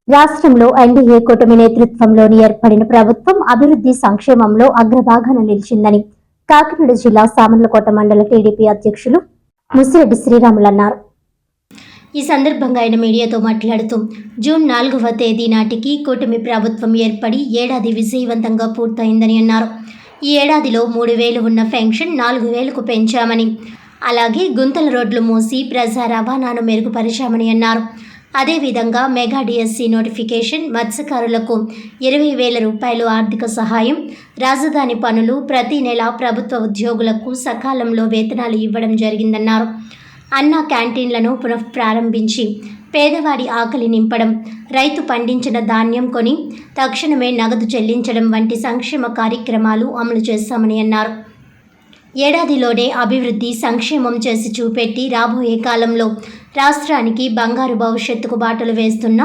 రాష్ట్రంలో ఎన్డీఏ కూటమి నేతృత్వంలోని ఏర్పడిన ప్రభుత్వం అభివృద్ధి సంక్షేమంలో అగ్రభాగాన నిలిచిందని కాకినాడ జిల్లా సామర్లకోట మండల టీడీపీ అధ్యక్షులు ముసిరెడ్డి శ్రీరాములు అన్నారు. ఈ సందర్భంగా ఆయన మీడియాతో మాట్లాడుతూ జూన్ 4వ తేదీ నాటికి కూటమి ప్రభుత్వం ఏర్పడి ఏడాది విజయవంతంగా పూర్తయిందని అన్నారు. ఈ ఏడాదిలో 3,000 ఉన్న పెన్షన్ 4,000కు పెంచామని, అలాగే గుంతల రోడ్లు మూసి ప్రజా రవాణాను మెరుగుపరిచామని అన్నారు. అదేవిధంగా మెగా డిఎస్సి నోటిఫికేషన్, మత్స్యకారులకు 20,000 రూపాయలు ఆర్థిక సహాయం, రాజధాని పనులు, ప్రతి నెల ప్రభుత్వ ఉద్యోగులకు సకాలంలో వేతనాలు ఇవ్వడం జరిగిందన్నారు. అన్న క్యాంటీన్లను పునఃప్రారంభించి పేదవాడి ఆకలి నింపడం, రైతు పండించిన ధాన్యం కొని తక్షణమే నగదు చెల్లించడం వంటి సంక్షేమ కార్యక్రమాలు అమలు చేశామని అన్నారు. ఏడాదిలోనే అభివృద్ధి సంక్షేమం చేసి చూపెట్టి రాబోయే కాలంలో రాష్ట్రానికి బంగారు భవిష్యత్తుకు బాటలు వేస్తున్న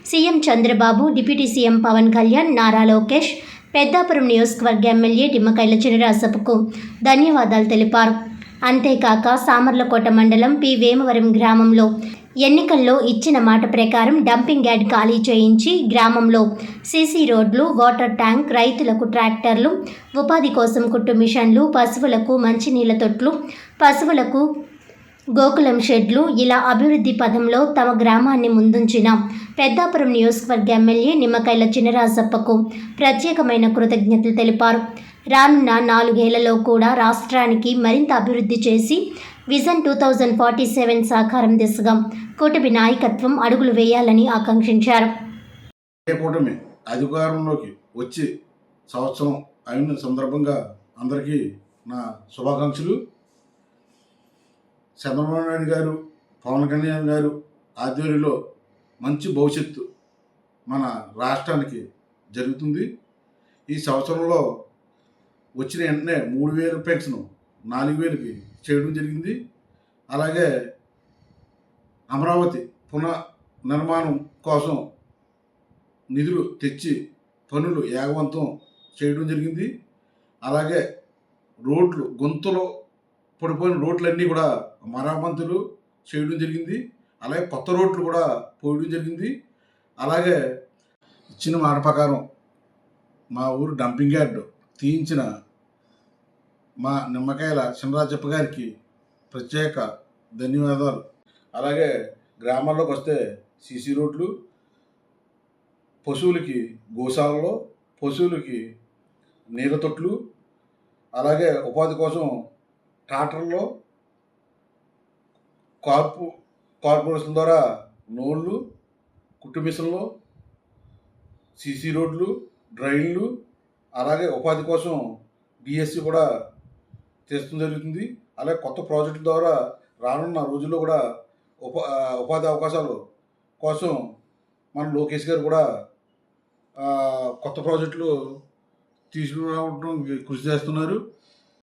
CM Chandrababu, deputy CM Pawan Kalyan, Nara Lokesh, Peddapuram నియోజకవర్గ ఎమ్మెల్యే నిమ్మకాయల చినరాజప్పకు ధన్యవాదాలు తెలిపారు. అంతేకాక సామర్లకోట మండలం పి. వేమవరం గ్రామంలో ఎన్నికల్లో ఇచ్చిన మాట ప్రకారం డంపింగ్ యార్డ్ ఖాళీ చేయించి గ్రామంలో సీసీ రోడ్లు, వాటర్ ట్యాంక్, రైతులకు ట్రాక్టర్లు, ఉపాధి కోసం కుట్టు మిషన్లు, పశువులకు మంచినీళ్ల తొట్లు, పశువులకు గోకులం షెడ్లు, ఇలా అభివృద్ధి పథంలో తమ గ్రామాన్ని ముందుంచిన పెద్దాపురం నియోజకవర్గ ఎమ్మెల్యే నిమ్మకాయల చినరాజప్పకు ప్రత్యేకమైన కృతజ్ఞతలు తెలిపారు. రానున్న 4 ఏళ్లలో కూడా రాష్ట్రానికి మరింత అభివృద్ధి చేసి విజన్ 2047 సాకారం దిశగా కూటమి నాయకత్వం అడుగులు వేయాలని ఆకాంక్షించారు. కూటమి అధికారంలోకి వచ్చి సంవత్సరం అయిన సందర్భంగా అందరికీ నా శుభాకాంక్షలు. చంద్రబాబు నాయుడు గారు, పవన్ కళ్యాణ్ గారు ఆధ్వర్యంలో మంచి భవిష్యత్తు మన రాష్ట్రానికి జరుగుతుంది. ఈ సంవత్సరంలో వచ్చిన వెంటనే 3,000 పెన్షన్ 4,000కి చేయడం జరిగింది. అలాగే అమరావతి పునర్నిర్మాణం కోసం నిధులు తెచ్చి పనులు వేగవంతం చేయడం జరిగింది. అలాగే రోడ్లు, గుంతలో పడిపోయిన రోడ్లన్నీ కూడా మరమ్మతులు చేయడం జరిగింది. అలాగే కొత్త రోడ్లు కూడా పోయడం జరిగింది. అలాగే ఇచ్చిన మాట ప్రకారం మా ఊరు డంపింగ్ యార్డ్ తీయించిన మా నిమ్మకాయల చినరాజప్ప గారికి ప్రత్యేక ధన్యవాదాలు. అలాగే గ్రామాల్లోకి వస్తే సీసీ రోడ్లు, పశువులకి గోశాలలో పశువులకి నీళ్ళ తొట్లు, అలాగే ఉపాధి కోసం ట్రాక్టర్లో కార్పొరేషన్ ద్వారా లోన్లు, కుట్టు మిషన్లు, సీసీ రోడ్లు, డ్రైన్లు, అలాగే ఉపాధి కోసం డిఎస్సి కూడా తీర్చడం జరుగుతుంది. అలాగే కొత్త ప్రాజెక్టుల ద్వారా రానున్న రోజుల్లో కూడా ఉపాధి అవకాశాల కోసం మన లోకేష్ గారు కూడా కొత్త ప్రాజెక్టులు తీసుకురావడం కృషి చేస్తున్నారు.